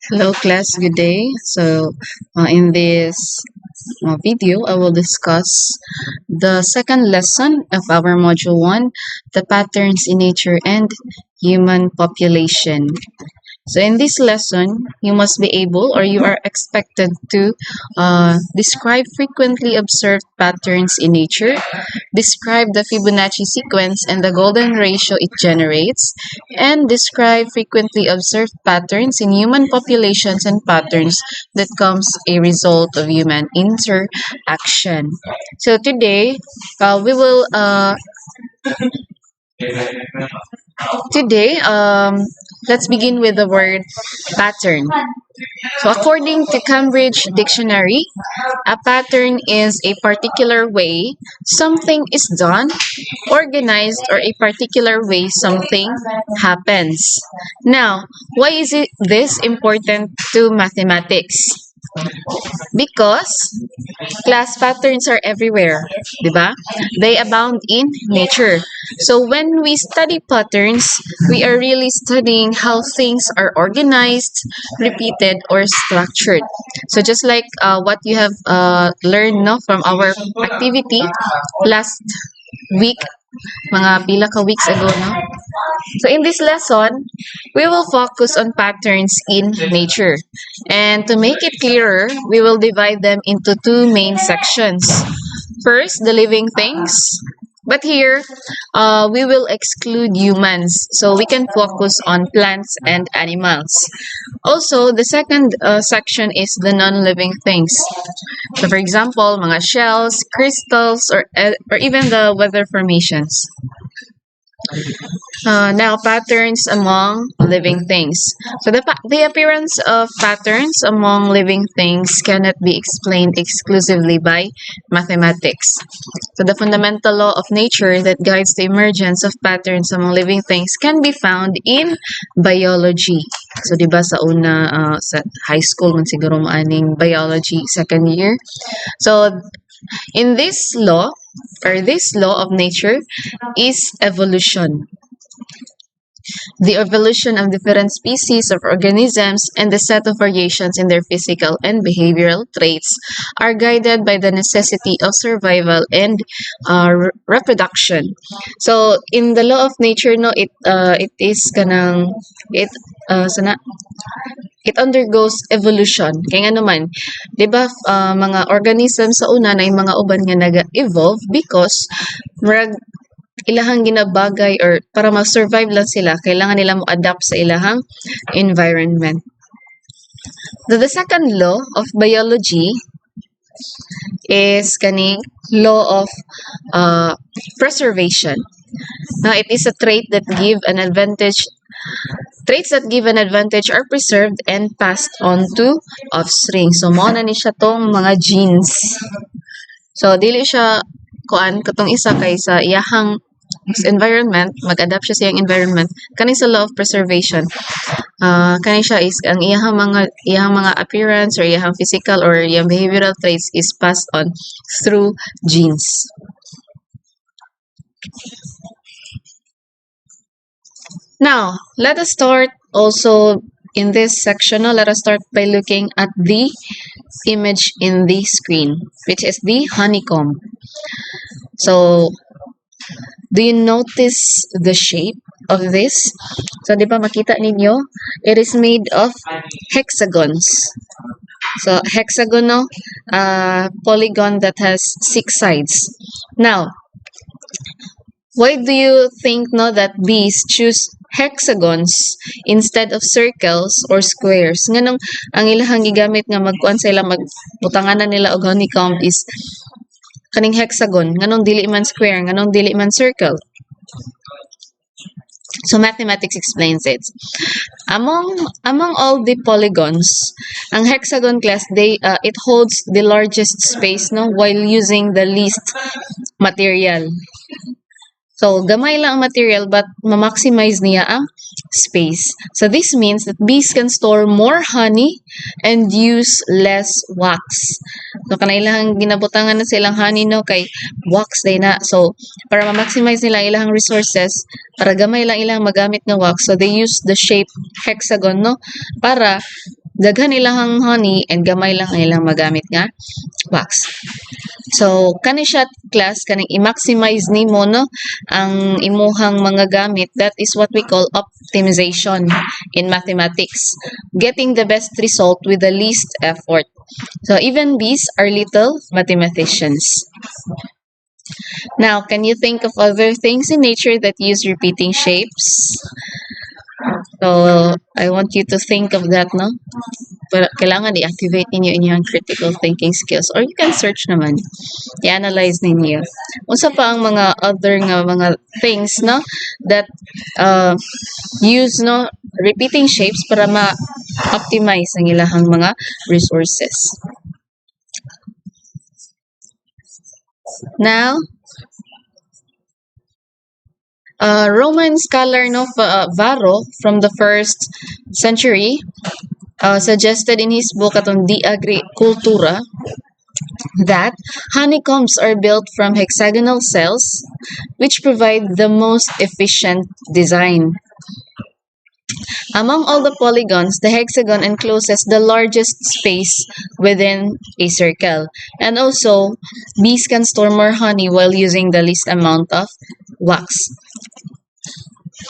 Hello class, good day. In this video, I will discuss the second lesson of our module 1, the patterns in nature and human population. So in this lesson, you must be able or you are expected to describe frequently observed patterns in nature, describe the Fibonacci sequence and the golden ratio it generates, and describe frequently observed patterns in human populations and patterns that comes a result of human interaction. So today, we will today let's begin with the word pattern. So according to Cambridge Dictionary, a pattern is a particular way something is done, organized, or a particular way something happens. Now, why is it this important to mathematics? Because class patterns are everywhere, di ba? They abound in nature. So when we study patterns, we are really studying how things are organized, repeated, or structured. So just like what you have learned no, from our activity last week, mga pila ka weeks ago, no? So in this lesson, we will focus on patterns in nature. And to make it clearer, we will divide them into two main sections. First, the living things. But here, we will exclude humans. So we can focus on plants and animals. Also, the second section is the non-living things. So for example, mga shells, crystals, or even the weather formations. Now, patterns among living things. So the appearance of patterns among living things cannot be explained exclusively by mathematics. So the fundamental law of nature that guides the emergence of patterns among living things can be found in biology. So di ba sa una sa high school man siguro maaning biology second year. So in this law of nature is evolution. The evolution of different species of organisms and the set of variations in their physical and behavioral traits are guided by the necessity of survival and reproduction. So in the law of nature, no, it is kanang it undergoes evolution. Kaya nga naman, 'di ba, mga organisms sa una na yung mga uban nga naga-evolve because ilahang ginabagay or para mag-survive lang sila, kailangan nila mo adapt sa ilahang environment. The second law of biology is kaning law of preservation. Now, it is a trait that give an advantage. Traits that give an advantage are preserved and passed on to offspring. So, mao na ni siya tong mga genes. So, dili siya katong isa kay sa iyahang environment, mag-adapt siya sa iyang environment. Kani sa law of preservation, kani siya is ang iyahang mga appearance or iyahang physical or iyang behavioral traits is passed on through genes. Now, let us start also in this section. Let us start by looking at the image in the screen, which is the honeycomb. So, do you notice the shape of this? So, di ba makita ninyo? It is made of hexagons. So, hexagonal polygon that has 6 sides. Now, why do you think that bees choose hexagons instead of circles or squares? Nganong ang ilahang gigamit nga magkuan sa ila magbutanganan nila og honeycomb is kaning hexagon, nganong dili man square, nganong dili man circle? So mathematics explains it. Among all the polygons, ang hexagon class it holds the largest space while using the least material. So, gamay lang ang material but ma-maximize niya ang space. So, this means that bees can store more honey and use less wax. So, kanailang ginabutangan na silang honey kay wax day na. So, para ma-maximize nila ilang resources, para gamay lang ilang magamit ng wax. So, they use the shape hexagon para daghan ilang honey and gamay lang ang ilang magamit nga wax. So kani siya class kaning i-maximize nimo no ang imuhang mga gamit. That is what we call optimization in mathematics. Getting the best result with the least effort. So even bees are little mathematicians. Now, can you think of other things in nature that use repeating shapes? So, I want you to think of that, no? Pero kailangan i-activate ninyo inyong critical thinking skills. Or you can search naman. I-analyze ninyo. Unsa pa ang mga other nga mga things, no? That use, no? Repeating shapes para ma-optimize ang ilahang mga resources. Now, Roman scholar Varro from the 1st century suggested in his book atong De Agricultura that honeycombs are built from hexagonal cells which provide the most efficient design. Among all the polygons, the hexagon encloses the largest space within a circle. And also, bees can store more honey while using the least amount of wax.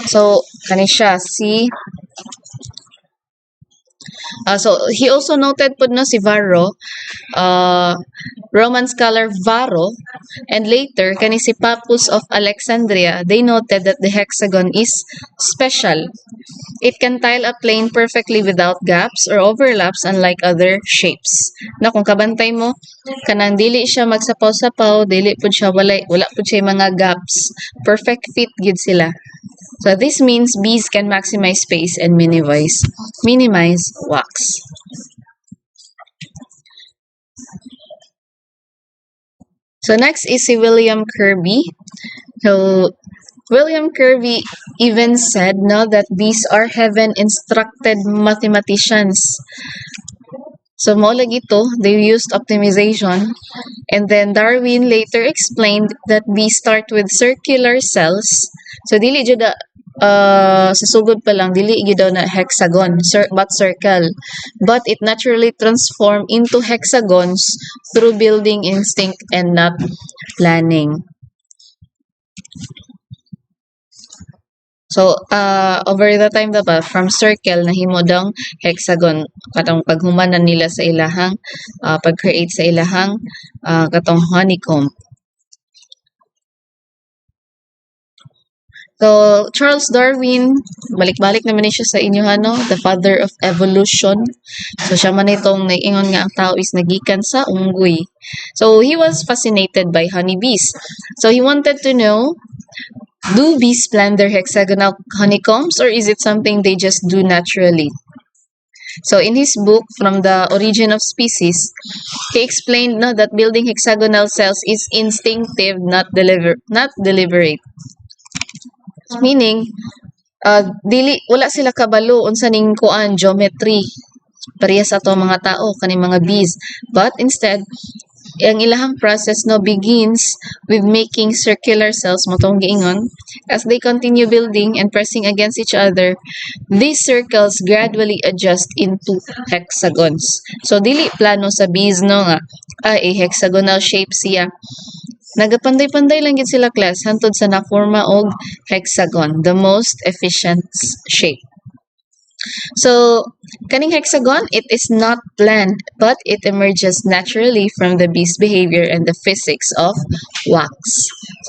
So, kani siya, see? So, he also noted po si Varro, Roman scholar Varro, and later, kani si Pappus of Alexandria, they noted that the hexagon is special. It can tile a plane perfectly without gaps or overlaps unlike other shapes. Na kung kabantay mo, kanang dili siya magsapaw-sapaw, dili pud siya wala pud siya mga gaps. Perfect fit gid sila. So this means bees can maximize space and minimize wax. So next is si William Kirby. So William Kirby even said that bees are heaven-instructed mathematicians. So mo lagi to, they used optimization. And then Darwin later explained that bees start with circular cells. So dili jud sa sugod pa lang dili gyud daw na hexagon but circle, but it naturally transformed into hexagons through building instinct and not planning. So over the time from circle nahimo daw hexagon katong paghumanan nila sa ilahang pag-create sa ilahang katong honeycomb. So, Charles Darwin, balik-balik naman siya sa inyo, the father of evolution. So, siya man itong naiingon nga ang tao is nagikan sa unggoy. So, he was fascinated by honeybees. So, he wanted to know, do bees plan their hexagonal honeycombs or is it something they just do naturally? So, in his book, From the Origin of Species, he explained that building hexagonal cells is instinctive, not deliberate. Meaning, wala sila kabalo unsa ning kuan geometry parehas ato mga tao kaning mga bees, but instead ang ilahang process begins with making circular cells motong giingon. As they continue building and pressing against each other, these circles gradually adjust into hexagons. So dili plano sa bees nga a hexagonal shape siya. Nagapanday-panday lang gid sila class hantod sa naforma og hexagon, the most efficient shape. So, kaning hexagon, it is not planned, but it emerges naturally from the bee's behavior and the physics of wax.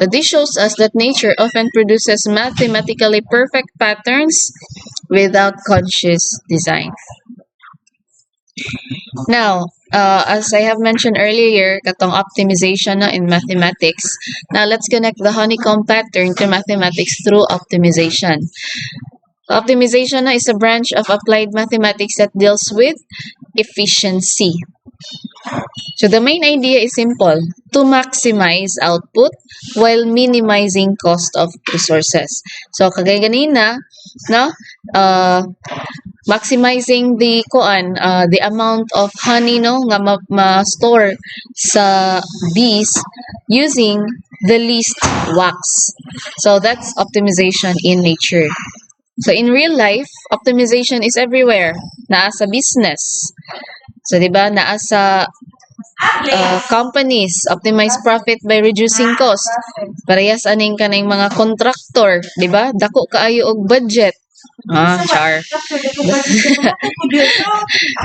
So, this shows us that nature often produces mathematically perfect patterns without conscious design. Now, as I have mentioned earlier, katong optimization in mathematics. Now, let's connect the honeycomb pattern to mathematics through optimization. Optimization is a branch of applied mathematics that deals with efficiency. So, the main idea is simple: to maximize output while minimizing cost of resources. So, kagaya ganina, maximizing the amount of honey nga ma-store sa bees using the least wax. So that's optimization in nature. So in real life, optimization is everywhere. naa sa business. So, di ba, naa sa companies, optimize profit by reducing cost. Parehas aning kanang mga contractor, di ba? Dako kaayo og budget. Char.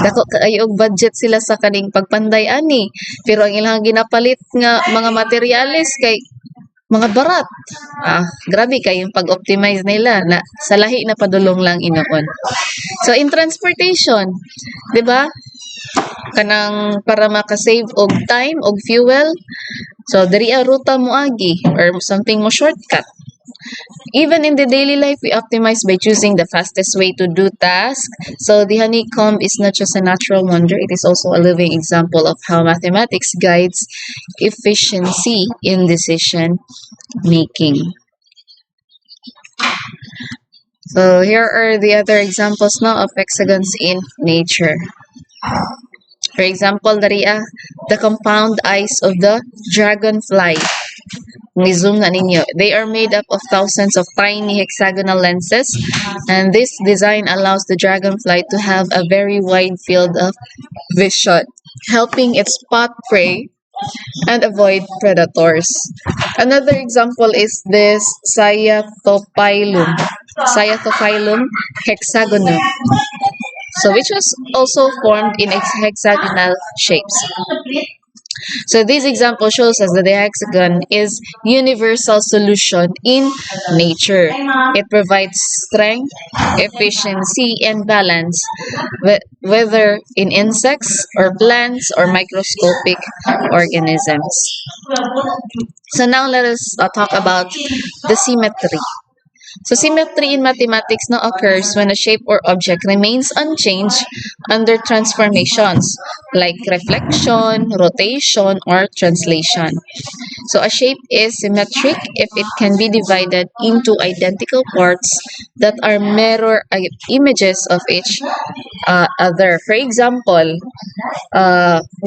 Dako kaayo og budget sila sa kaning pagpanday ani. Pero ang ilang ginapalit nga mga materyales kay mga barat. Grabe kay yung pag-optimize nila na sa lahi na padulong lang inoon. So in transportation, 'di ba? Kanang para maka-save og time og fuel. So diri ruta mo agi or something mo shortcut. Even in the daily life, we optimize by choosing the fastest way to do tasks. So the honeycomb is not just a natural wonder, it is also a living example of how mathematics guides efficiency in decision making. So here are the other examples now of hexagons in nature. For example, the compound eyes of the dragonfly. Zoom na ninyo. They are made up of thousands of tiny hexagonal lenses, and this design allows the dragonfly to have a very wide field of vision, helping it spot prey and avoid predators. Another example is this Cyathophilum hexagonum, so which was also formed in hexagonal shapes. So this example shows us that the hexagon is universal solution in nature. It provides strength, efficiency, and balance, whether in insects or plants or microscopic organisms. So now let us talk about the symmetry. So symmetry in mathematics now occurs when a shape or object remains unchanged under transformations like reflection, rotation, or translation. So a shape is symmetric if it can be divided into identical parts that are mirror images of each other. For example,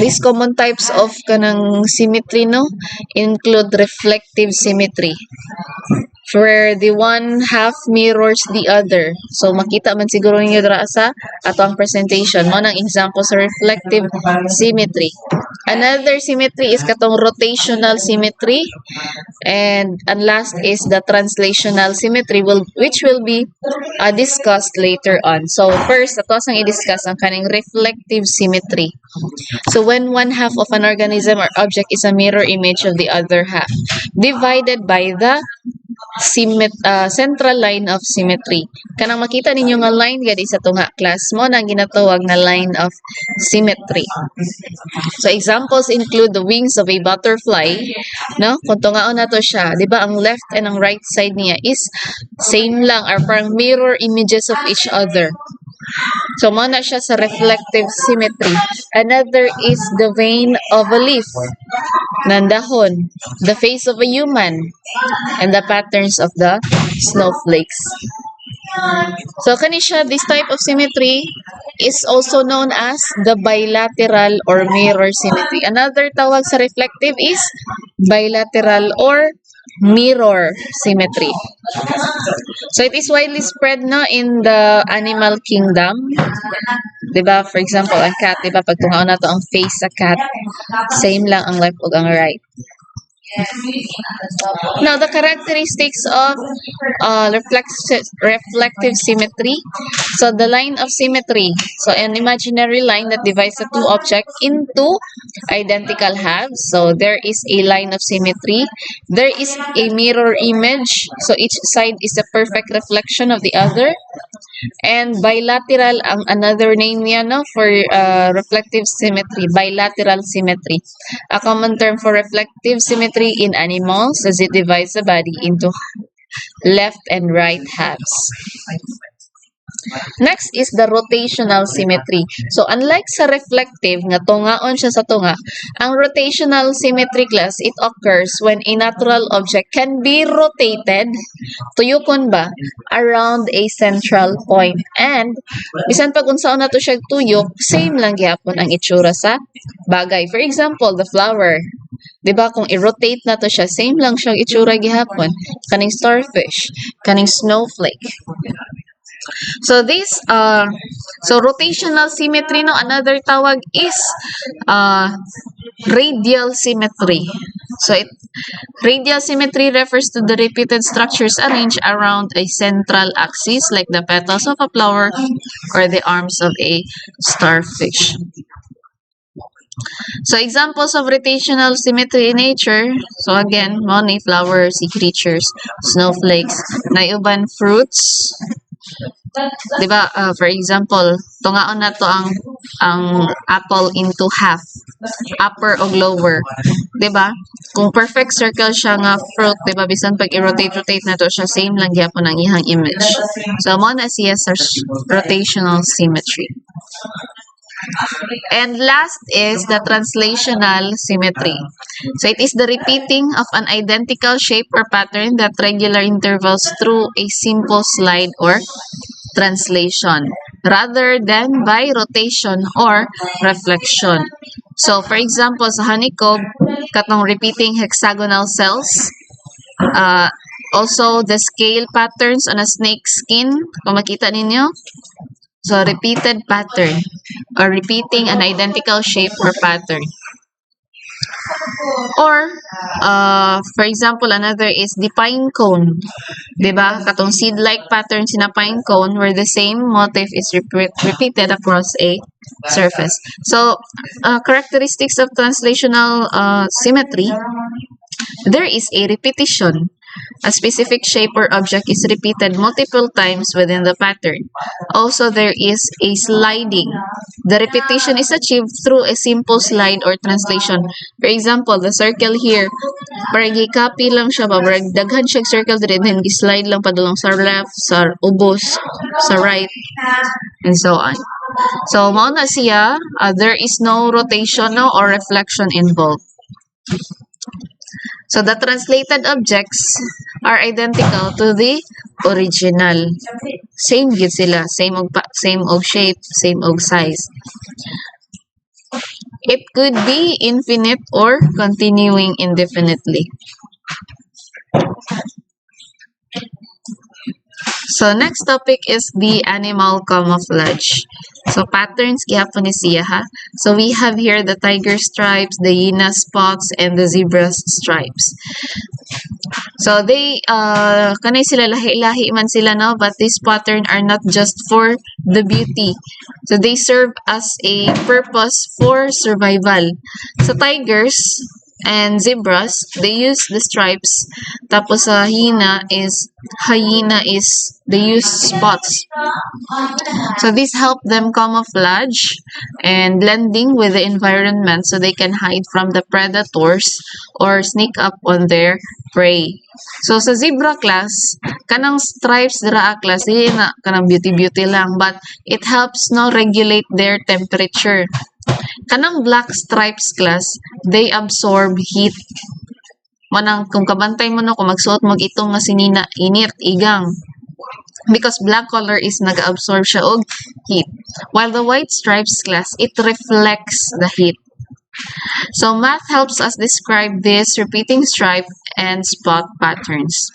these common types of kanang symmetry include reflective symmetry, where the one half mirrors the other. So makita man siguro ninyo dira sa atong presentation mo ng example sa reflective symmetry. Another symmetry is katong rotational symmetry, and last is the translational symmetry, which will be discussed later on. So first, ato sang i-discuss ang kaning reflective symmetry. So when one half of an organism or object is a mirror image of the other half, divided by the central line of symmetry. Kanang makita ninyo nga line gadi sa tunga class mo nang ginatawag na line of symmetry. So examples include the wings of a butterfly, no? Kung tungaon nato siya, di ba ang left and ang right side niya is same lang or parang mirror images of each other. So, muna siya sa reflective symmetry. Another is the vein of a leaf, nandahon, the face of a human, and the patterns of the snowflakes. So, kanisha, this type of symmetry is also known as the bilateral or mirror symmetry. Another tawag sa reflective is bilateral or mirror symmetry. So it is widely spread in the animal kingdom. Diba? For example, ang cat, diba? Pag tungaon na to ang face sa cat, same lang ang left ug ang right. Now, the characteristics of reflective symmetry. So, the line of symmetry. So, an imaginary line that divides the two objects into identical halves. So, there is a line of symmetry. There is a mirror image. So, each side is a perfect reflection of the other. And bilateral, ang another name niya for reflective symmetry, bilateral symmetry. A common term for reflective symmetry in animals as it divides the body into left and right halves. Next is the rotational symmetry. So, unlike sa reflective, nga tungaon siya sa tunga, ang rotational symmetry class, it occurs when a natural object can be rotated, tuyokon ba, around a central point. And, bisan pag unsaon na to siya tuyok, same lang gyapon ang itsura sa bagay. For example, the flower. Diba, kung i-rotate na to siya, same lang siya itsura gihapon. Kaning starfish, kaning snowflake. So this so rotational symmetry no another tawag is radial symmetry. So radial symmetry refers to the repeated structures arranged around a central axis like the petals of a flower or the arms of a starfish. So examples of rotational symmetry in nature. So again, money, flowers, sea creatures, snowflakes, naiuban fruits. Diba, for example, tungaon na to ang apple into half, upper o lower. Diba? Kung perfect circle siya nga fruit, diba, bisan pag i-rotate na to siya, same lang gyapon ang ihang image. So, mo na siya sa rotational symmetry. And last is the translational symmetry. So it is the repeating of an identical shape or pattern at regular intervals through a simple slide or translation rather than by rotation or reflection. So for example, sa honeycomb, katong repeating hexagonal cells, also the scale patterns on a snake skin, kung makita ninyo. So, repeated pattern or repeating an identical shape or pattern. Or, for example, another is the pine cone. Diba? Katong seed-like pattern sina pine cone where the same motif is repeated across a surface. So, characteristics of translational symmetry, there is a repetition. A specific shape or object is repeated multiple times within the pattern. Also, there is a sliding. The repetition is achieved through a simple slide or translation. For example, the circle here, parang i-copy lang siya ba, parang daghan siya circle din, then slide lang padulong sa left, sa ubos, sa right, and so on. So, mao na siya, there is no rotation no, or reflection involved. So the translated objects are identical to the original. Same gid sila, same og shape, same og size. It could be infinite or continuing indefinitely. So next topic is the animal camouflage. So patterns gihapon ni siya ha. So we have here the tiger stripes, the hyena spots, and the zebra stripes. So they kanay sila lahi-lahi man sila no, but this pattern are not just for the beauty. So they serve as a purpose for survival. So tigers and zebras, they use the stripes. Tapos sa hyena is they use spots. So this help them camouflage and blending with the environment so they can hide from the predators or sneak up on their prey. So sa zebra class, kanang stripes dira class dili na kanang beauty lang, but it helps no regulate their temperature. Kanang black stripes class, they absorb heat. Manang kung kabantay mo no, kung magsuot mo itong nga sinina, init, igang. Because black color is nag-absorb siya og heat. While the white stripes class, it reflects the heat. So math helps us describe this repeating stripe and spot patterns.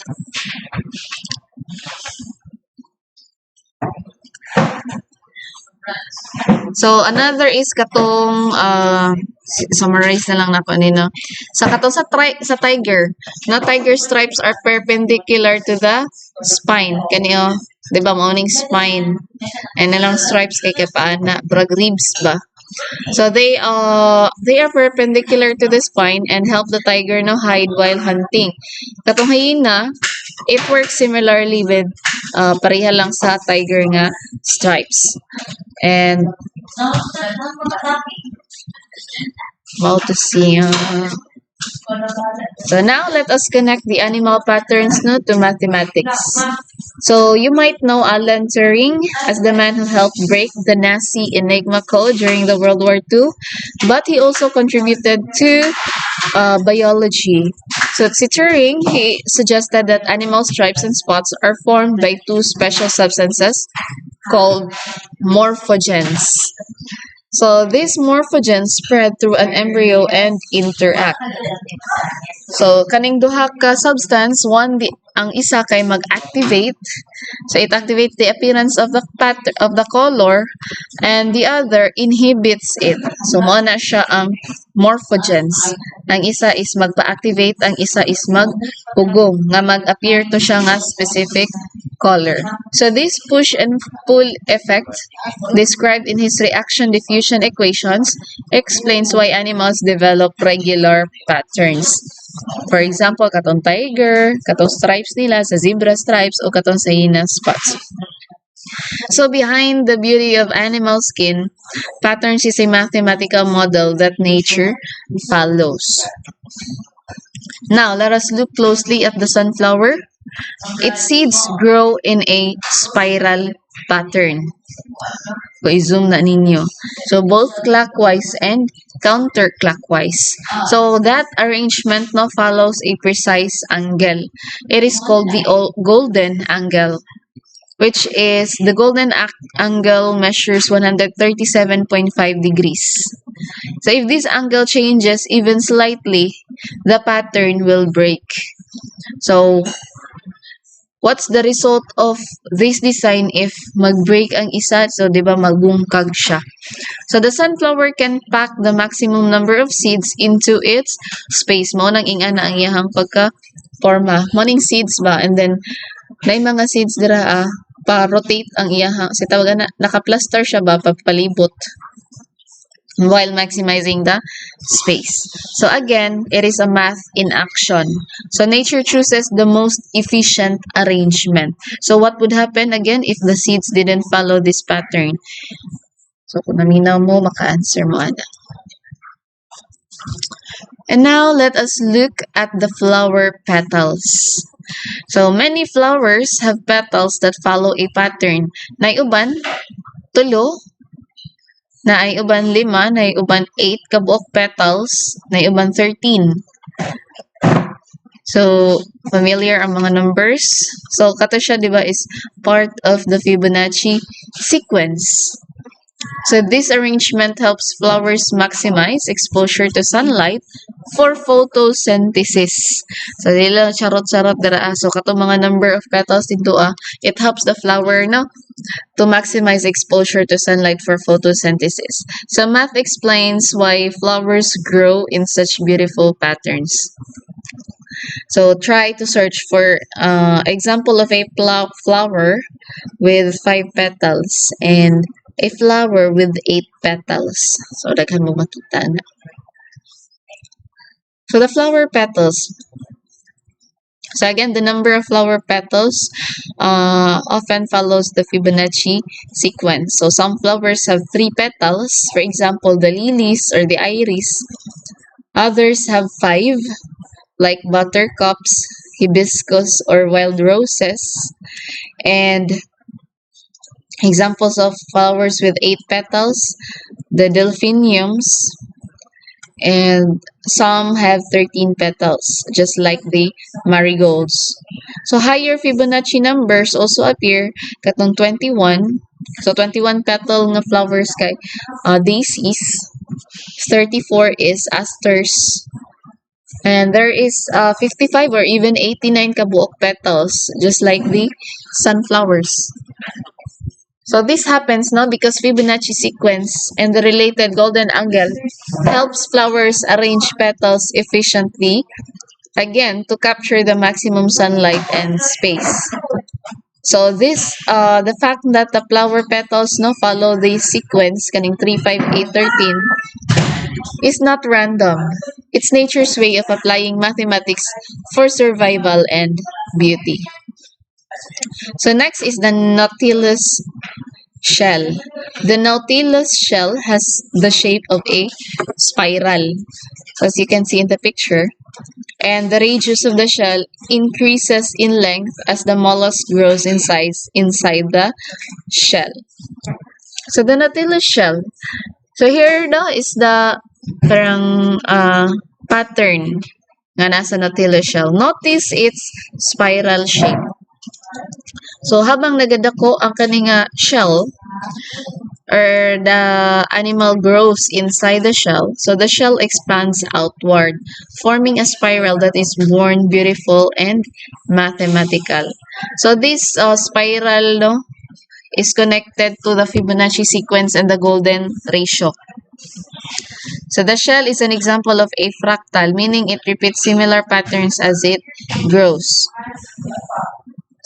So another is katong summarize na lang nako nino. Sa katong sa tiger, no tiger stripes are perpendicular to the spine. Kaniyo, 'di ba mao ning spine. And nalang stripes kay paana, brag ribs ba. So they are perpendicular to the spine and help the tiger no hide while hunting. Katong hyena, it works similarly with pareha lang sa tiger nga stripes. And mao to see. So now let us connect the animal patterns no to mathematics. So you might know Alan Turing as the man who helped break the Nazi Enigma code during the World War II, but he also contributed to biology. So si Turing, he suggested that animal stripes and spots are formed by two special substances called morphogens. So these morphogens spread through an embryo and interact. So kaning duha ka substance, one ang isa kay mag-activate. So it activates the appearance of the color, and the other inhibits it. So mo na siya ang morphogens. Ang isa is magpa-activate, ang isa is mag-hugong nga mag-appear to siya nga specific color. So this push and pull effect described in his reaction diffusion equations explains why animals develop regular patterns. For example, katong tiger, katong stripes nila sa zebra stripes o katong sa hyena spots. So behind the beauty of animal skin, patterns is a mathematical model that nature follows. Now, let us look closely at the sunflower. Its seeds grow in a spiral pattern. So, i-zoom na ninyo. So, both clockwise and counterclockwise. So, that arrangement no follows a precise angle. It is called the golden angle, which is the golden angle measures 137.5 degrees. So, if this angle changes even slightly, the pattern will break. So, what's the result of this design if mag-break ang isa? So, di ba, magbungkag siya. So, the sunflower can pack the maximum number of seeds into its space. Mao nang inga na ang iyahang pagka-forma. Morning seeds ba? And then, may mga seeds dira pa-rotate ang iyahang. Kasi tawagan na, naka-plaster siya ba? Papalibot. While maximizing the space. So again, it is a math in action. So nature chooses the most efficient arrangement. So what would happen again if the seeds didn't follow this pattern? So kung naminaw mo, maka-answer mo ana. And now let us look at the flower petals. So many flowers have petals that follow a pattern. Naiuban, tulo, na ay uban 5, na ay uban 8 kabuok petals, na ay uban 13. So, familiar ang mga numbers. So, kato siya, di ba, is part of the Fibonacci sequence. So, this arrangement helps flowers maximize exposure to sunlight for photosynthesis. So, dila charot-charot dara. So, kato mga number of petals dito it helps the flower to maximize exposure to sunlight for photosynthesis. So, math explains why flowers grow in such beautiful patterns. So, try to search for example of a flower with 5 petals and a flower with 8 petals. So, daghan mo makita na. So, the flower petals. So, again, the number of flower petals often follows the Fibonacci sequence. So, some flowers have 3 petals. For example, the lilies or the iris. Others have 5, like buttercups, hibiscus, or wild roses. And examples of flowers with 8 petals, the delphiniums, and some have 13 petals, just like the marigolds. So, higher Fibonacci numbers also appear, katong 21. So, 21 petal nga flowers kay daisies. 34 is asters. And there is 55 or even 89 kabuok petals, just like the sunflowers. So this happens because Fibonacci sequence and the related golden angle helps flowers arrange petals efficiently, again, to capture the maximum sunlight and space. So this, the fact that the flower petals follow the sequence, kaning 3, 5, 8, 13, is not random. It's nature's way of applying mathematics for survival and beauty. So next is the Nautilus shell. The Nautilus shell has the shape of a spiral, as you can see in the picture. And the radius of the shell increases in length as the mollusk grows in size inside the shell. So the Nautilus shell. So here is the parang pattern nga nasa Nautilus shell. Notice its spiral shape. So habang nagadako ang kaninga shell, or the animal grows inside the shell. So the shell expands outward, forming a spiral that is worn, beautiful, and mathematical. So this spiral, no, is connected to the Fibonacci sequence and the golden ratio. So the shell is an example of a fractal, meaning it repeats similar patterns as it grows.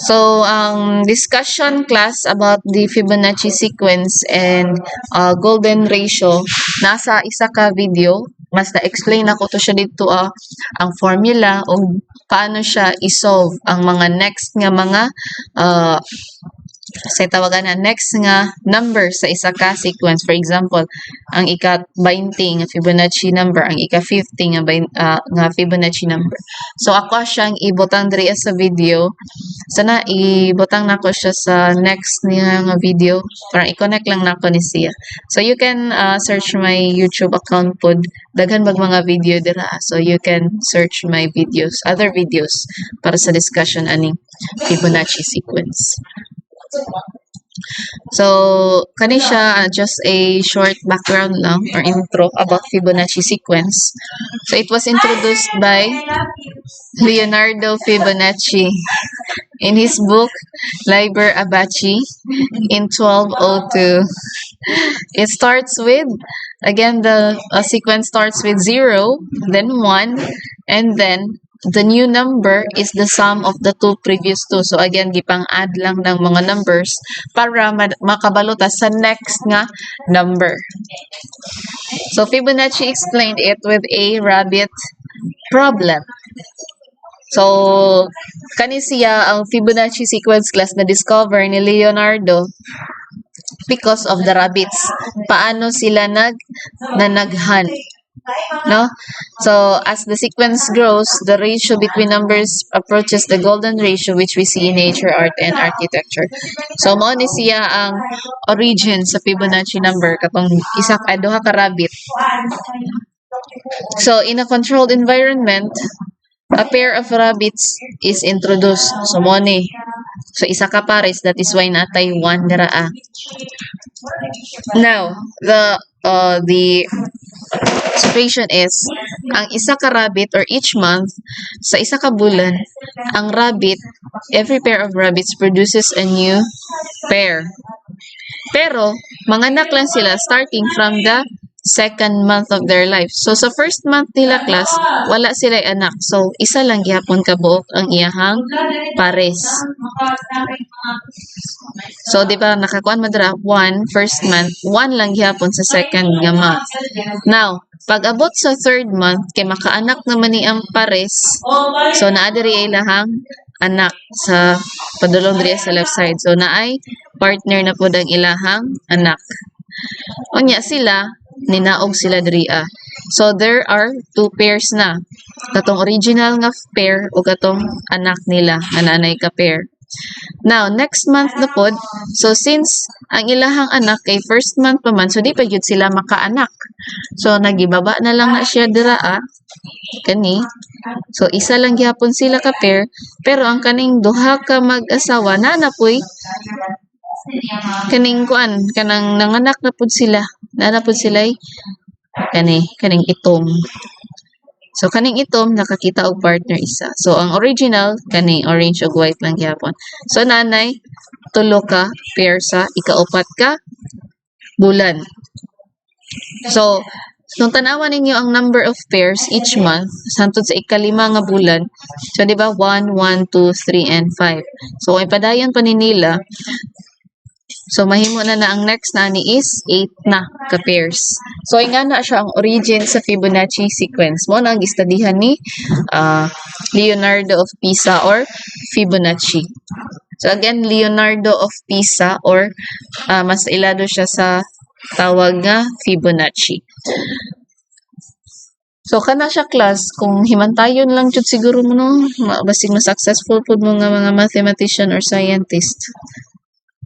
So, ang discussion class about the Fibonacci sequence and golden ratio, nasa isa ka video. Mas na-explain ako to siya dito ang formula o paano siya isolve ang mga next nga mga sa tawagan na next nga number sa isa ka sequence. For example, ang ika-20 nga Fibonacci number, ang ika-50 nga Fibonacci number. So ako siyang ibutang diri sa video. Sana ibutang nako siya sa next niya nga video. Parang i-connect lang nako ni siya. So you can search my YouTube account pod. Daghan bag mga video dira. So you can search my videos, other videos para sa discussion aning Fibonacci sequence. So, kani siya just a short background lang or intro about Fibonacci sequence. So, it was introduced by Leonardo Fibonacci in his book Liber Abaci in 1202. It starts with, again, the sequence starts with 0, then 1, and then the new number is the sum of the two previous two. So again, gipang-add lang ng mga numbers para makabaluta sa next nga number. So Fibonacci explained it with a rabbit problem. So kani siya ang Fibonacci sequence class na discover ni Leonardo because of the rabbits. Paano sila nanaghan? No? So, as the sequence grows, the ratio between numbers approaches the golden ratio which we see in nature, art, and architecture. So, mao ni siya ang origin sa Fibonacci number katong isa duha ka rabbit. So, in a controlled environment, a pair of rabbits is introduced. So, mao ni. So, isa ka pares, that is why natay 1 dira. Now, the situation is, ang isa ka rabbit or each month, sa isa ka bulan, ang rabbit, every pair of rabbits produces a new pair. Pero, manganak lang sila starting from the second month of their life. So, sa first month nila class, wala sila anak. So, isa lang gihapon kabuok ang iyahang pares. So, di ba, nakakuan madra, 1 first month, 1 lang gihapon sa second nga month. Now, pag abot sa third month, kay makaanak naman ni ang pares, so naadiri ay lahang anak sa padulong diri sa left side. So, naay partner na po ang ilahang anak. Unya sila, ninaog sila diri. So there are two pairs na. Katong original nga pair o katong anak nila nga nanay ka pair. Now, next month na pod, so since ang ilahang anak kay first month pa man, so di pa gyud sila makaanak. So nagibaba na lang na siya dira kani. So isa lang gyapon sila ka pair, pero ang kaning duha ka mag-asawa nanapoy kaning kuan kanang nanganak na pud sila. Nanapod sila kaning itom. So kaning itom nakakita og partner isa. So ang original kaning orange ug white lang gyapon. So nanay tulo ka pair sa ikaupat ka bulan. So kung tanawan ninyo ang number of pairs each month santod sa ikalima nga bulan, so di ba 1, 1, 2, 3 and 5. So kung ipadayon pa ni nila, so mahimo na ang next na ni is 8 na ka pairs. So nga na siya ang origin sa Fibonacci sequence. Mo na ang gistudihan ni Leonardo of Pisa or Fibonacci. So again, Leonardo of Pisa or mas ilado siya sa tawag nga Fibonacci. So kana siya class kung himantayon lang jud siguro mo no, basig na successful pud mo nga mga mathematician or scientist.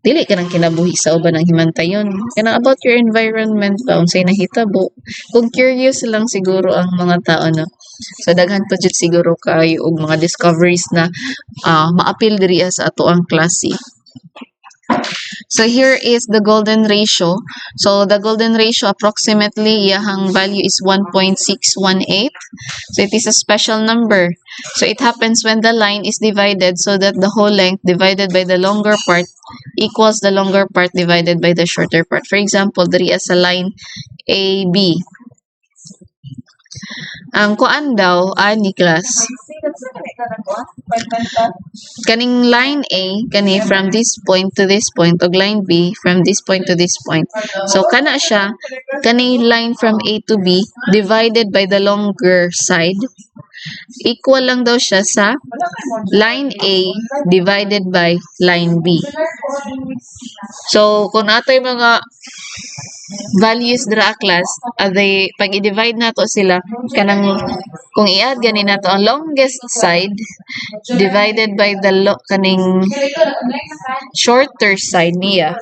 Dili ka nang kinabuhi sa uban ng himantayon. Kanang about your environment ba, unsay nahitabo. Kung curious lang siguro ang mga tao na. So daghan pa jud siguro kayo og mga discoveries na maapil diri sa ato ang klase. So here is the golden ratio. So the golden ratio approximately iyahang value is 1.618. So it is a special number. So it happens when the line is divided so that the whole length divided by the longer part equals the longer part divided by the shorter part. For example, diri as a line AB. Ang kuan daw ani class. Kaning line A kani from this point to this point ug line B from this point to this point. So kana siya kani line from A to B divided by the longer side equal lang daw siya sa line A divided by line B. So kung natoy mga values dira class, pag i-divide nato sila kanang kung i-add gani nato ang longest side divided by the kaning shorter side niya.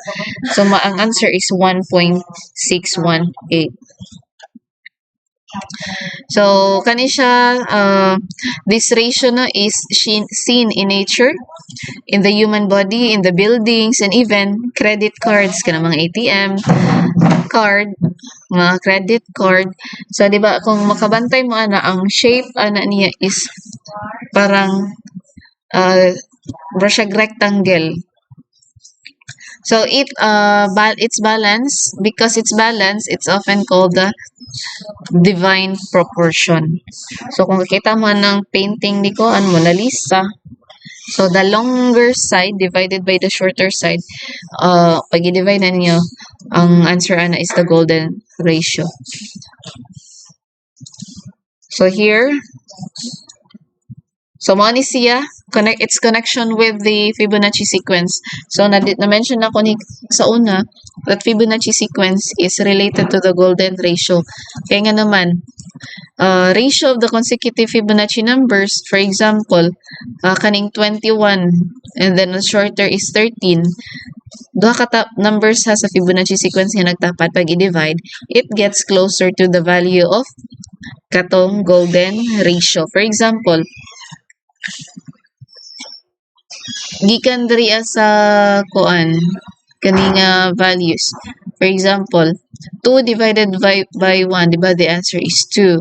So ang answer is 1.618. So kani siya this ratio na is seen in nature, in the human body, in the buildings, and even credit cards kana mga ATM card, mga credit card. So di ba kung makabantay mo ana ang shape ana niya is parang rectangle. So it's balanced. Because it's balanced, it's often called the divine proportion. So kung makita mo ng painting ni ko ang Mona Lisa, so the longer side divided by the shorter side, pag i-divide na niyo, ang answer ana is the golden ratio. So here, so mo ni siya its connection with the Fibonacci sequence. So na-mention ako ni sa una that Fibonacci sequence is related to the golden ratio. Kaya nga naman, ratio of the consecutive Fibonacci numbers, for example, kaning 21 and then the shorter is 13. Duha ka numbers ha sa Fibonacci sequence nga nagtapat pag i-divide, it gets closer to the value of katong golden ratio. For example, gikan diri sa kuan kaning values. For example, 2 divided by 1, di ba the answer is 2.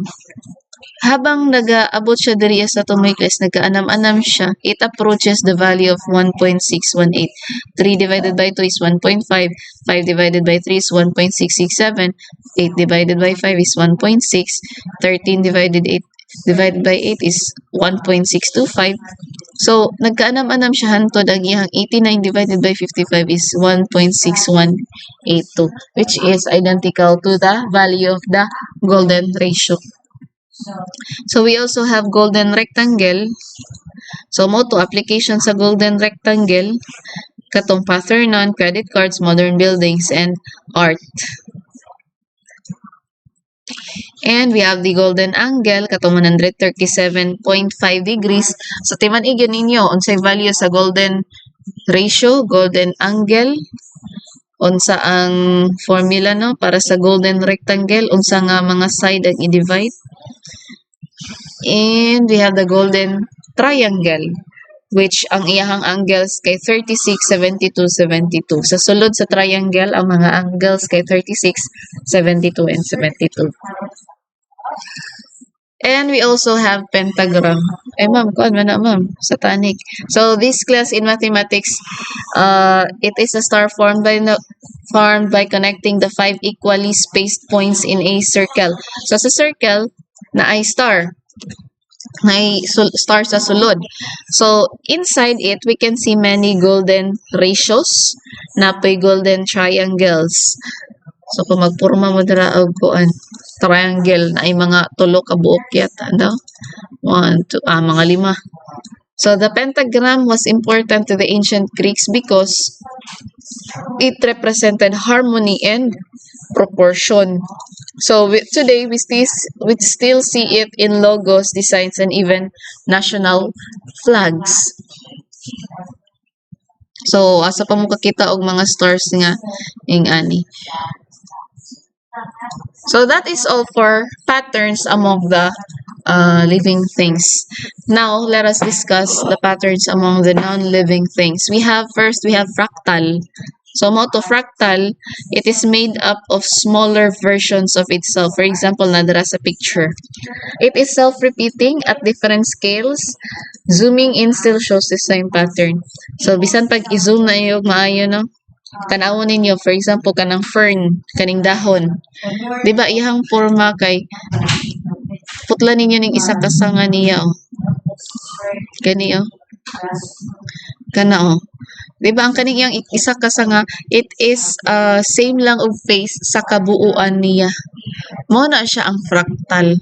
Habang nag-aabot siya diri sa tumoy class, nagkaanam-anam siya, it approaches the value of 1.618. 3 divided by 2 is 1.5. 5 divided by 3 is 1.667. 8 divided by 5 is 1.6. 13 divided by 8 is 1.625. So, nagkaanam-anam siya hantod ang iyang 89 divided by 55 is 1.6182, which is identical to the value of the golden ratio. So, we also have golden rectangle. So, mo to application sa golden rectangle, katong pattern on credit cards, modern buildings, and art. And we have the golden angle katong 137.5 degrees. So timan-igyan ninyo unsay value sa golden ratio, golden angle, unsa ang formula no para sa golden rectangle, unsa nga mga side ang i-divide. And we have the golden triangle, which ang iyahang angles kay 36, 72, 72. Sa sulod sa triangle, ang mga angles kay 36, 72, and 72. And we also have pentagram. Ma'am, kuan man na ma'am, satanic. So this class in mathematics, it is a star formed by connecting the 5 equally spaced points in a circle. So sa circle na ay star. May star sa sulod. So, inside it, we can see many golden ratios, napay golden triangles. So, kung magpurma mo dira og kuan triangle na ay mga tulo ka buok yata, no? 1, 2, mga 5. So, the pentagram was important to the ancient Greeks because it represented harmony and proportion. So today we still see it in logos, designs, and even national flags. So asa pa mo kakita og mga stars nga ing ani. So that is all for patterns among the living things. Now, let us discuss the patterns among the non-living things. We have fractal. So, fractal, it is made up of smaller versions of itself. For example, nadara sa picture. It is self-repeating at different scales. Zooming in still shows the same pattern. So, bisan pag i-zoom na yung maayo, no? Tanawon ninyo, for example, kanang fern, kaning dahon. Diba, iyang forma kay putla ninyo ning isa kasanga niya, oh. Gani, oh. Kana, oh. Diba, ang kaning iyang isa kasanga, it is same lang og face sa kabuuan niya. Mao na siya ang fractal.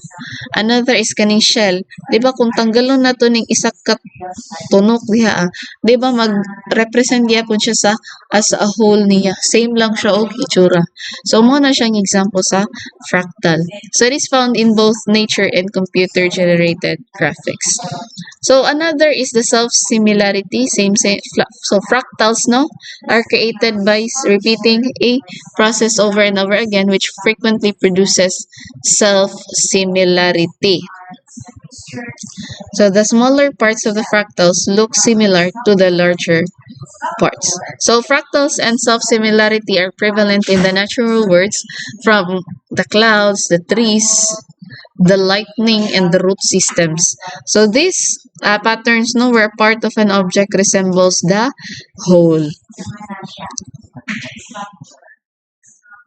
Another is kaning shell. Diba, kung tanggalon na to ning isa ka tunok diha, diba, mag-represent gyapon siya sa as a whole niya. Same lang siya og itsura. So, mao na siyang example sa fractal. So, it is found in both nature and computer-generated graphics. So, another is the self-similarity. So, fractals, no, are created by repeating a process over and over again, which frequently produces self-similarity. So, the smaller parts of the fractals look similar to the larger parts. So, fractals and self-similarity are prevalent in the natural worlds, from the clouds, the trees, the lightning, and the root systems. So, these patterns, no, where part of an object resembles the whole.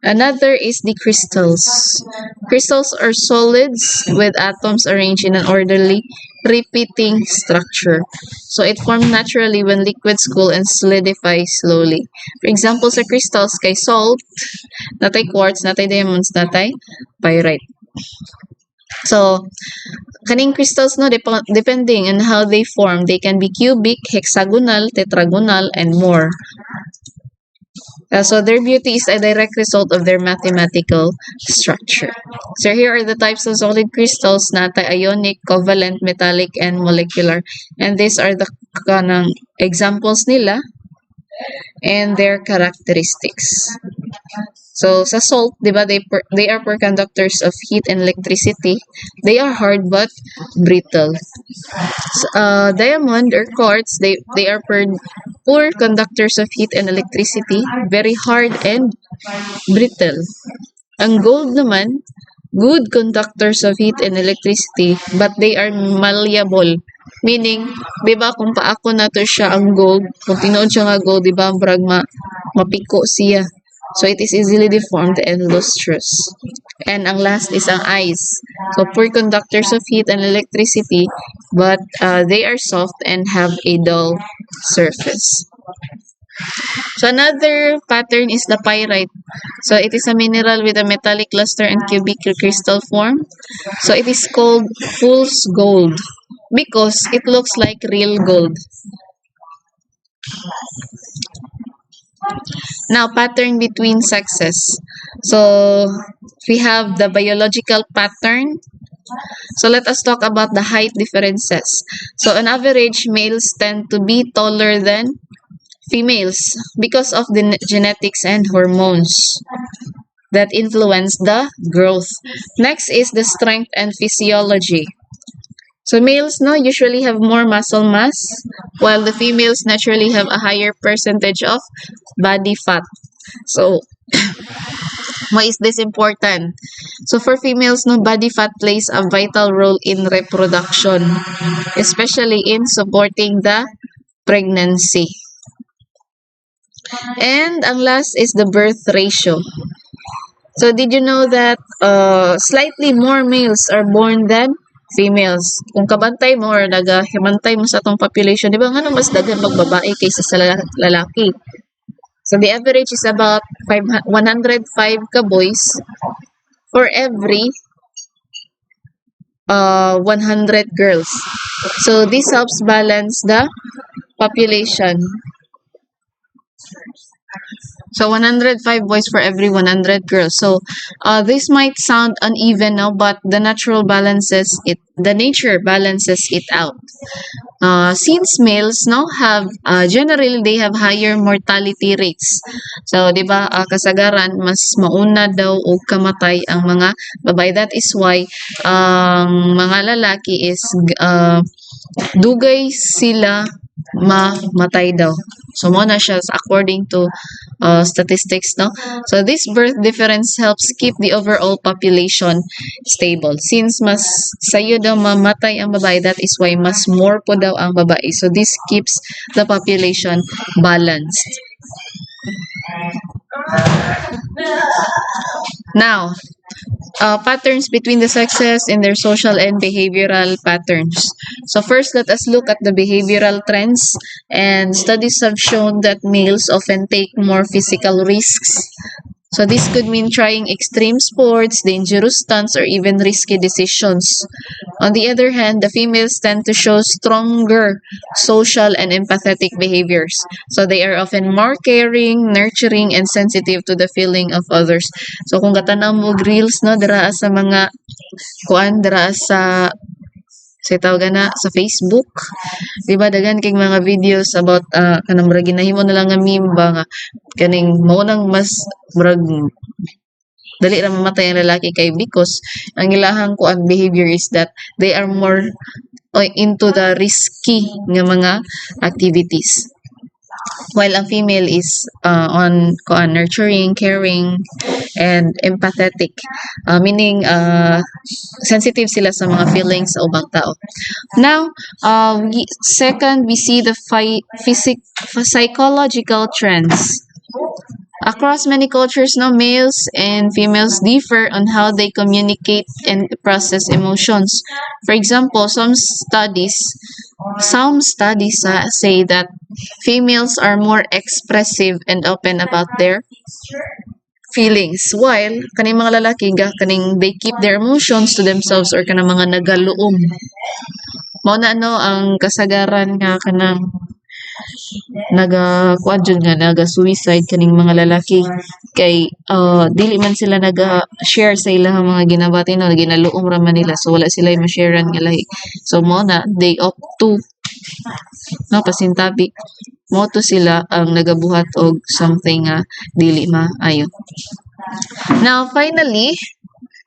Another is the crystals. Crystals are solids with atoms arranged in an orderly, repeating structure. So it forms naturally when liquids cool and solidify slowly. For example, sa crystals kay salt, natay quartz, natay diamonds, natay pyrite. So, kaning crystals, no, depending on how they form, they can be cubic, hexagonal, tetragonal, and more. So their beauty is a direct result of their mathematical structure. So here are the types of solid crystals: natay ionic, covalent, metallic, and molecular. And these are the examples nila and their characteristics. So sa salt, di ba, they are poor conductors of heat and electricity. They are hard but brittle. Diamond or quartz, they are poor conductors of heat and electricity, very hard and brittle. Ang gold naman, good conductors of heat and electricity, but they are malleable. Meaning, di ba, kung paako na to siya ang gold, kung tinood siya nga gold, di ba, brag mapiko siya. So, it is easily deformed and lustrous. And ang last is ang ice. So, poor conductors of heat and electricity, but they are soft and have a dull surface. So, another pattern is the pyrite. So, it is a mineral with a metallic luster and cubic crystal form. So, it is called fool's gold because it looks like real gold. Now, pattern between sexes. So, we have the biological pattern. So, let us talk about the height differences. So, on average, males tend to be taller than females because of the genetics and hormones that influence the growth. Next is the strength and physiology. So males, no, usually have more muscle mass, while the females naturally have a higher percentage of body fat. So, why is this important? So for females, no, body fat plays a vital role in reproduction, especially in supporting the pregnancy. And ang last is the birth ratio. So did you know that slightly more males are born than females? Kung kabantay mo or nagahimantay mo sa atong population, di ba nga mas daghan magbabae kaysa sa lalaki? So the average is about 105 ka boys for every 100 girls. So this helps balance the population. So 105 boys for every 100 girls. So this might sound uneven now, but the nature balances it out. Since males no have generally they have higher mortality rates. So 'di ba kasagaran mas mauna daw og kamatay ang mga babae. That is why ang mga lalaki is dugay sila mamatay daw. So mo na siya according to statistics no. So this birth difference helps keep the overall population stable. Since mas sayo daw mamatay ang babae, that is why mas more po daw ang babae. So this keeps the population balanced. Now, patterns between the sexes in their social and behavioral patterns. So first, let us look at the behavioral trends. And studies have shown that males often take more physical risks. So this could mean trying extreme sports, dangerous stunts, or even risky decisions. On the other hand, the females tend to show stronger social and empathetic behaviors. So they are often more caring, nurturing, and sensitive to the feeling of others. So kung katanaw mo reels no dira sa mga dira sa tawag na sa Facebook, di ba dagan kay mga videos about kanang murag ginahimo na lang nga meme ba nga kaning mao nang mas murag dali ra mamatay ang lalaki kay because ang ilahang behavior is that they are more into the risky nga mga activities. While ang female is on nurturing, caring, and empathetic, meaning sensitive sila sa mga feelings sa ubang tao. Now, second, we see the psychological trends. Across many cultures, no, males and females differ on how they communicate and process emotions. For example, some studies say that females are more expressive and open about their feelings, while kaning mga lalaki they keep their emotions to themselves or kanang mga nagaluom. Mao na ang kasagaran nga kanang naga-suicide kaning mga lalaki kay dili man sila naga-share sa ilang mga ginabati no, ginaluom ra man nila, so wala sila ma-sharean nga lahi. So mo na they opt to pasintabi mo to sila ang nagabuhat og something dili maayo. Now finally,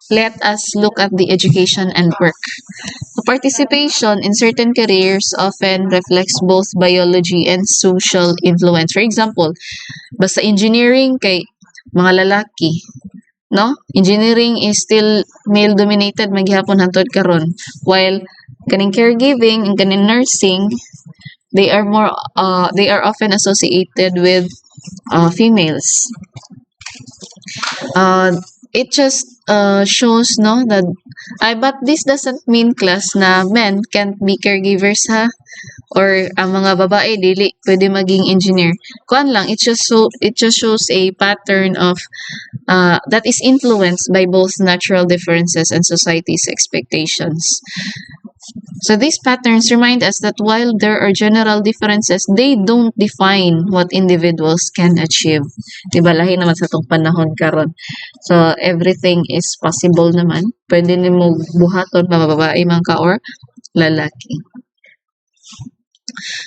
let us look at the education and work. Participation in certain careers often reflects both biology and social influence. For example, basta engineering kay mga lalaki, no? Engineering is still male dominated maghapon hangtod karon, while kaning caregiving and kaning nursing, they are often associated with females. It just shows no that but this doesn't mean class na men can't be caregivers or ang mga babae dili pwede maging engineer. Kuan lang, it just shows a pattern of that is influenced by both natural differences and society's expectations. So these patterns remind us that while there are general differences, they don't define what individuals can achieve. Diba lahi naman sa tong panahon karon. So everything is possible naman. Pwede nimo buhaton babae man ka or lalaki.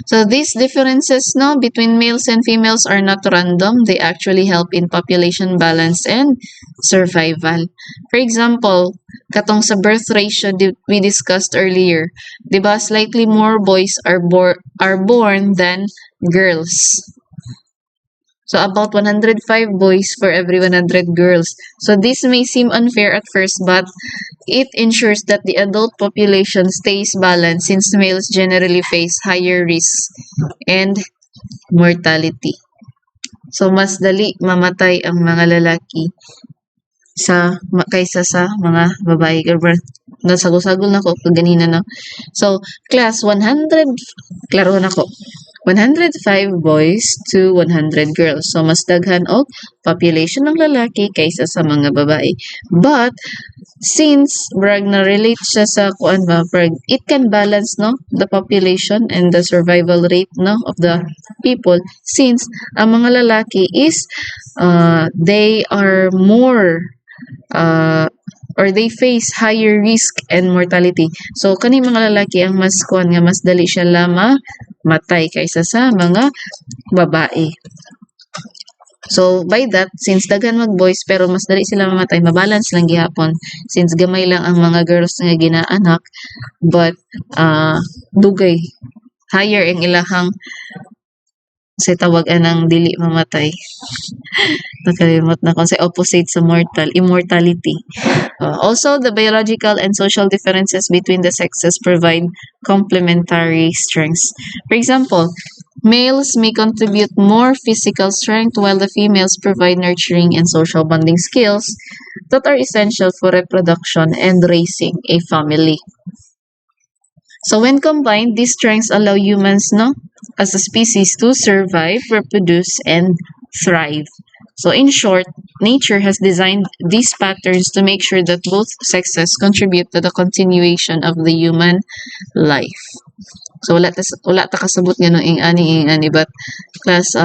So these differences between males and females are not random. They actually help in population balance and survival. For example, katong sa birth ratio we discussed earlier, diba slightly more boys are born than girls. So about 105 boys for every 100 girls. So this may seem unfair at first, but it ensures that the adult population stays balanced since males generally face higher risks and mortality. So mas dali mamatay ang mga lalaki kaysa sa mga babae. Nasagol-sagol na ko ganina no. So class 100 klaro na ko. 105 boys to 100 girls. So, mas daghan og population ng lalaki kaysa sa mga babae. But, since brag na relate siya sa kuan ba, brag, it can balance no the population and the survival rate no of the people since ang mga lalaki is they are more uh, or they face higher risk and mortality. So kani mga lalaki ang mas kuan nga mas dali siya lama matay kaysa sa mga babae. So by that, since daghan mag boys pero mas dali sila mamatay, mabalance lang gihapon since gamay lang ang mga girls nga ginaanak but dugay higher ang ilahang sa tawagan ng dili mamatay. Nakalimot na ko sa opposite sa immortality. Also, the biological and social differences between the sexes provide complementary strengths. For example, males may contribute more physical strength while the females provide nurturing and social bonding skills that are essential for reproduction and raising a family. So when combined, these strengths allow humans, no, as a species to survive, reproduce, and thrive. So in short, nature has designed these patterns to make sure that both sexes contribute to the continuation of the human life. So wala ta kasabot nga no ing-ani but class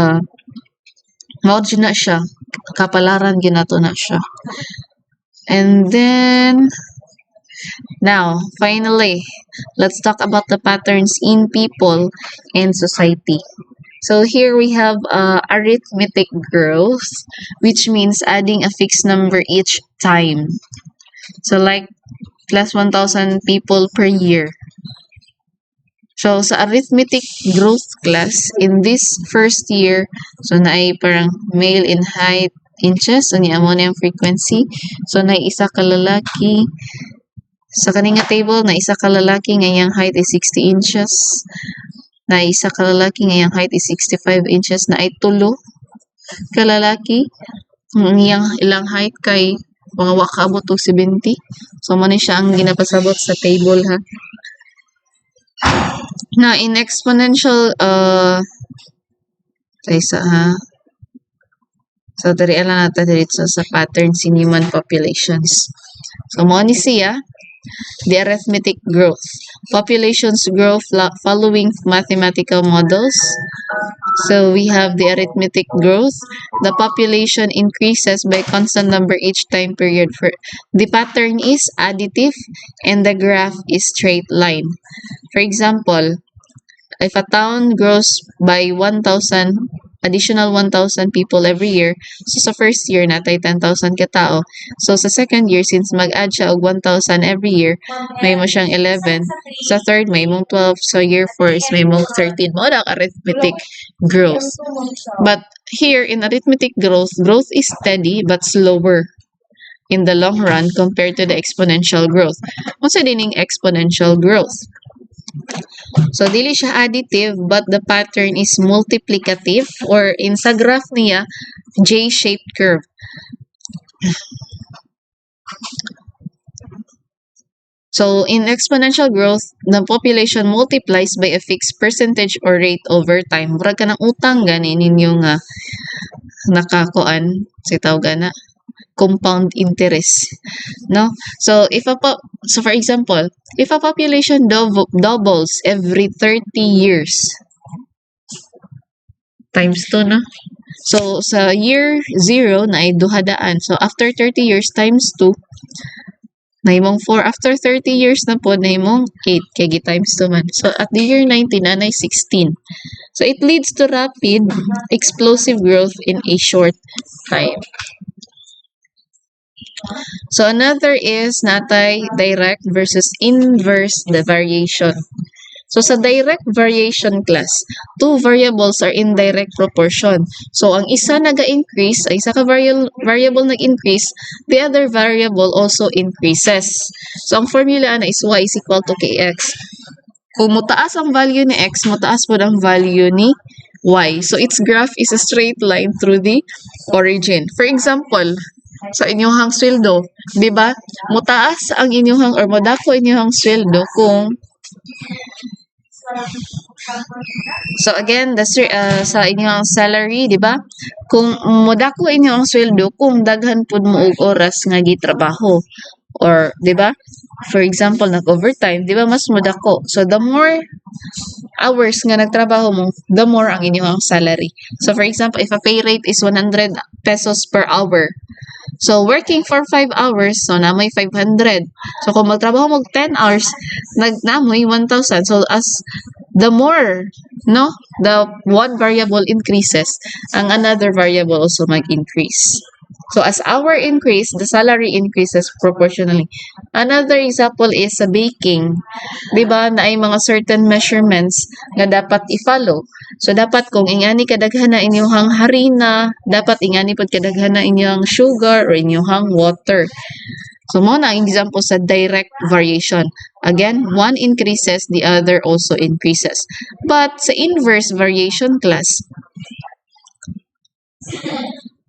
mao na siya kapalaran ginato na siya. And then now, finally, let's talk about the patterns in people and society. So here we have arithmetic growth, which means adding a fixed number each time. So like plus 1,000 people per year. So sa arithmetic growth class, in this first year, so naay parang male in height inches, so niya mo na yung frequency. So naay isa ka lalaki. Sa kaninga table, na isa ka lalaki ngayang height is 60 inches. Na isa ka lalaki ngayang height is 65 inches. Na ay tulo ka lalaki ngayang ilang height kay mga wakaabot og 70. So mo ni siya ang ginapasabot sa table ha. Na in exponential isa ha. So diri lang natin dito sa patterns in human populations. So mo ni siya the arithmetic growth. Populations grow following mathematical models. So we have the arithmetic growth. The population increases by constant number each time period. The pattern is additive and the graph is straight line. For example, if a town grows by 1,000 additional 1,000 people every year. So sa first year natay 10,000 ka tao. So sa second year since mag-add siya og 1,000 every year, may mo siyang 11. Sa third may mong 12. So year 4 is may mong 13. Mo na arithmetic growth. But here in arithmetic growth is steady but slower in the long run compared to the exponential growth. Unsa dining exponential growth? So, dili siya additive but the pattern is multiplicative or in sa graph niya, J-shaped curve. So, in exponential growth, the population multiplies by a fixed percentage or rate over time. Murag ka ng utang gani ninyo nga nakakuan si tawag na compound interest, no? So for example, if a population doubles every 30 years times 2 no? So sa year 0 na ay 200. So after 30 years times 2 naimong 4. After 30 years na po naimong 8 kay gi times 2 man. So at the year 90 na 16. So it leads to rapid explosive growth in a short time. So another is natay direct versus inverse the variation. So sa direct variation class, two variables are in direct proportion. So ang isa naga-increase, ay isa ka variable nag-increase, the other variable also increases. So ang formula na is y is equal to kx. Kung mutaas ang value ni x, mutaas po ang value ni y. So its graph is a straight line through the origin. For example, sa inyong sweldo, di ba? Mutaas ang inyong or modako inyong sweldo kung So again, sa inyong salary, di ba? Kung modako inyo ang sweldo, kung daghan pud mo og oras nga gitrabaho. Or, di ba? For example, nag-overtime, di ba? Mas modako. So the more hours nga nagtrabaho mo, the more ang inyong salary. So for example, if a pay rate is 100 pesos per hour, so working for 5 hours, so namoy 500. So kung magtrabaho mo 10 hours, namoy 1,000. So as the more, no, the one variable increases, ang another variable also mag-increase. So as hour increase, the salary increases proportionally. Another example is sa baking. 'Di ba na ay mga certain measurements nga dapat i-follow. So dapat kung ingani kadaghan na inyong harina, dapat ingani pud kadaghan na inyong sugar or inyong water. So mo na ang example sa direct variation. Again, one increases, the other also increases. But sa inverse variation class,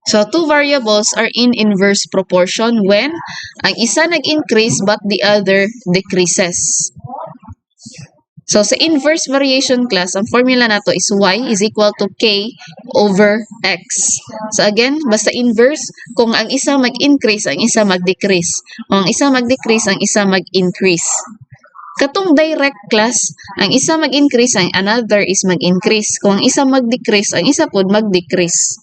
so two variables are in inverse proportion when ang isa nag-increase but the other decreases. So sa inverse variation class, ang formula nato is y is equal to k over x. So again, basta inverse, kung ang isa mag-increase, ang isa mag-decrease. Kung ang isa mag-decrease, ang isa mag-increase. Katong direct class, ang isa mag-increase, ang another is mag-increase. Kung ang isa mag-decrease, ang isa pod mag-decrease.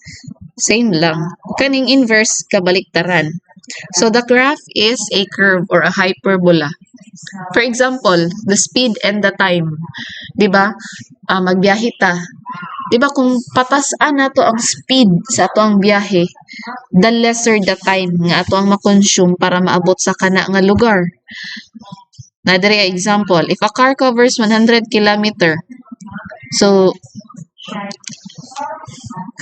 Same lang. Kaning inverse, kabaliktaran. So the graph is a curve or a hyperbola. For example, the speed and the time. 'Di ba? Magbiyahe ta. 'Di ba kung patasan nato ang speed sa ato ang biyahe, the lesser the time nga ato ang ma-consume para maabot sa kana nga lugar. Na diri example, if a car covers 100 kilometer, so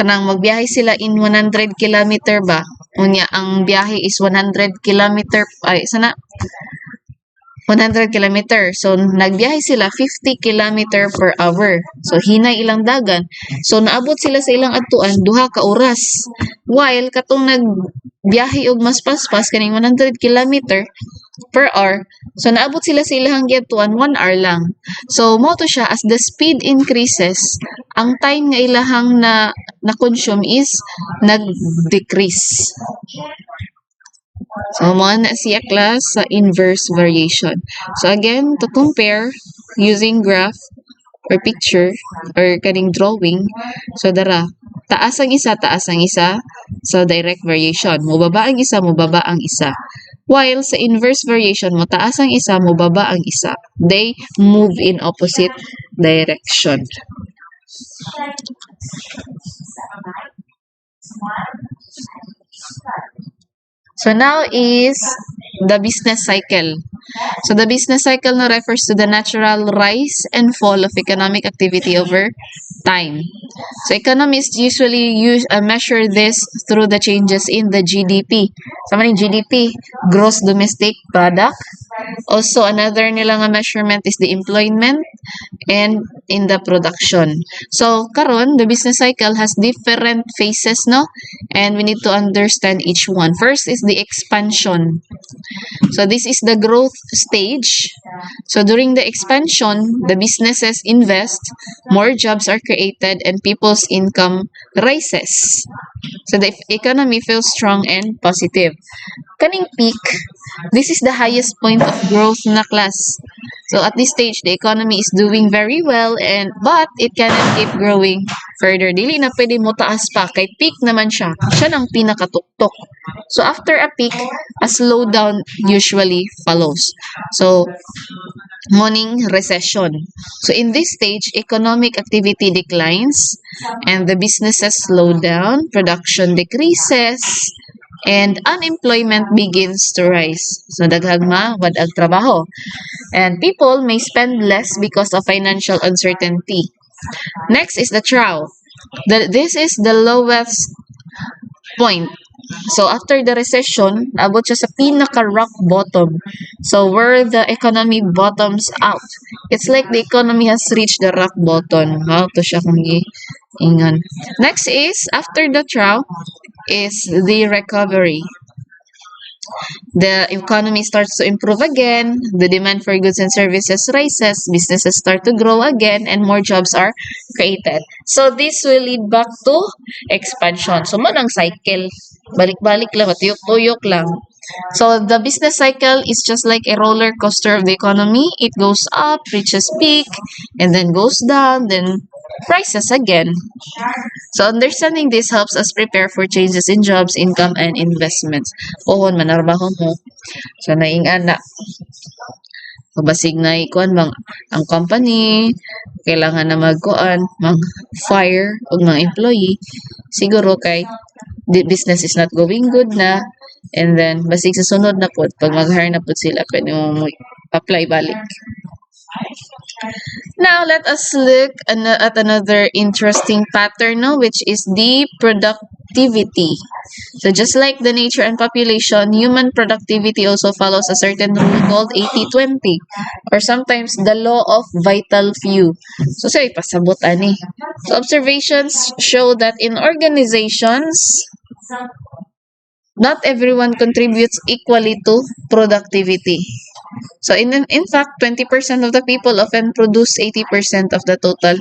kanang magbiyahe sila in 100 kilometer ba? Unya ang biyahe is 100 kilometer 100 kilometer. So, nagbiyahe sila 50 kilometer per hour. So, hinay ilang dagan. So, naabot sila sa ilang adtuan, 2 ka oras. While, katong nagbiyahe og mas paspas, kaning 100 kilometer per hour, so, naabot sila sa ilang giadtuan, 1 hour lang. So, mo to siya, as the speed increases, ang time nga ilahang na-consume is nag-decrease. So, mo na siya class sa inverse variation. So, again, to compare using graph or picture or kaning drawing, so dara, taas ang isa. So, direct variation. Mubaba ang isa. While sa inverse variation, mo taas ang isa, mubaba ang isa. They move in opposite direction. So now is the business cycle. So the business cycle now refers to the natural rise and fall of economic activity over time. So economists usually measure this through the changes in the GDP. So ano yung GDP? Gross Domestic Product. Also, another nilang measurement is the employment and in the production. So, karon the business cycle has different phases, no? And we need to understand each one. First is the expansion. So, this is the growth stage. So, during the expansion, the businesses invest, more jobs are created, and people's income rises. So, the economy feels strong and positive. Kaning peak, this is the highest point of growth na class. So at this stage, the economy is doing very well but it cannot keep growing further. Dili na pwede mo taas pa kay peak naman siya. Siya nang pinakatuktok. So after a peak, a slowdown usually follows. So morning recession. So in this stage, economic activity declines and the businesses slow down, production decreases, and unemployment begins to rise. So daghang wad ang trabaho. And people may spend less because of financial uncertainty. Next is the trough. This is the lowest point. So after the recession, abot siya sa pinaka rock bottom. So where the economy bottoms out. It's like the economy has reached the rock bottom. How to siya kung ingon. Next is after the trough is the recovery. The economy starts to improve again, the demand for goods and services rises, businesses start to grow again, and more jobs are created. So this will lead back to expansion. So manang cycle. Balik-balik lang, tuyok-tuyok lang. So the business cycle is just like a roller coaster of the economy. It goes up, reaches peak, and then goes down, then rises again. So understanding this helps us prepare for changes in jobs, income, and investments. Ohon, manarbaho mo. So naingan na. Basig na ikuan bang ang company kailangan na magkuan mag fire og mga employee siguro kay the business is not going good na, and then basig sa sunod na pod pag mag-hire na pod sila pwede mo apply balik. Now let us look at another interesting pattern, no, which is the productivity. So just like the nature and population, human productivity also follows a certain rule called 80-20, or sometimes the law of vital few. So say pasabot ani. So observations show that in organizations, not everyone contributes equally to productivity. So in fact, 20% of the people often produce 80% of the total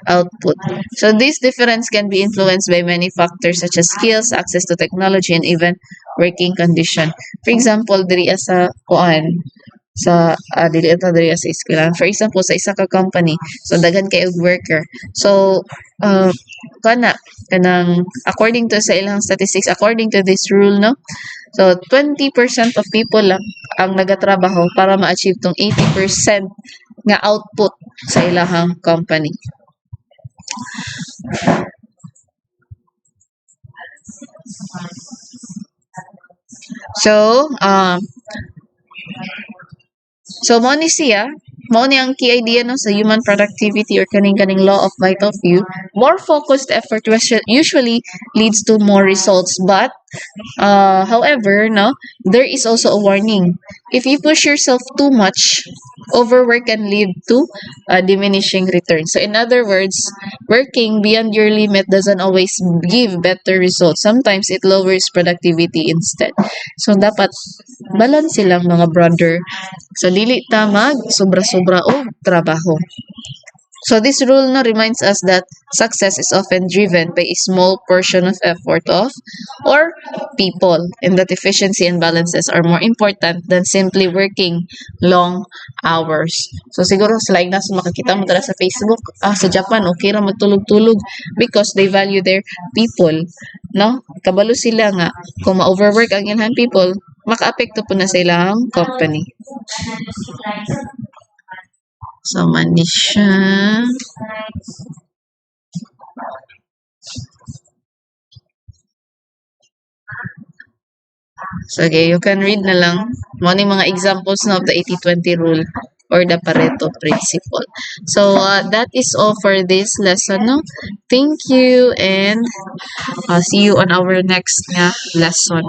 output. So this difference can be influenced by many factors such as skills, access to technology, and even working condition. For example, diri sa kuan sa dili sa eskwelahan. For example, sa isa ka company, so daghan kay og worker. So kana kanang according to sa ilang statistics, according to this rule, no, so 20% of people lang ang nagatrabaho para ma-achieve tong 80% nga output sa ilahang company. So mo ni siya, mao ni ang key idea no sa human productivity or kaning law of vital few. More focused effort usually leads to more results, but however, no, there is also a warning. If you push yourself too much, overwork can lead to diminishing returns. So in other words, working beyond your limit doesn't always give better results. Sometimes it lowers productivity instead. So dapat balance silang mga brother. So dili ta mag sobra-sobra og trabaho. So this rule no reminds us that success is often driven by a small portion of effort of or people, and that efficiency and balances are more important than simply working long hours. So siguro slide na so makakita mo dala sa Facebook, sa Japan okay ra magtulog-tulog because they value their people, no? Kabalo sila nga kung ma-overwork ang ilang people, maka-apekto po na sa ilang company. So, mani siya. So, okay, you can read na lang. Mga mga examples na of the 80-20 rule or the Pareto principle. So, that is all for this lesson. No? Thank you, and see you on our next lesson.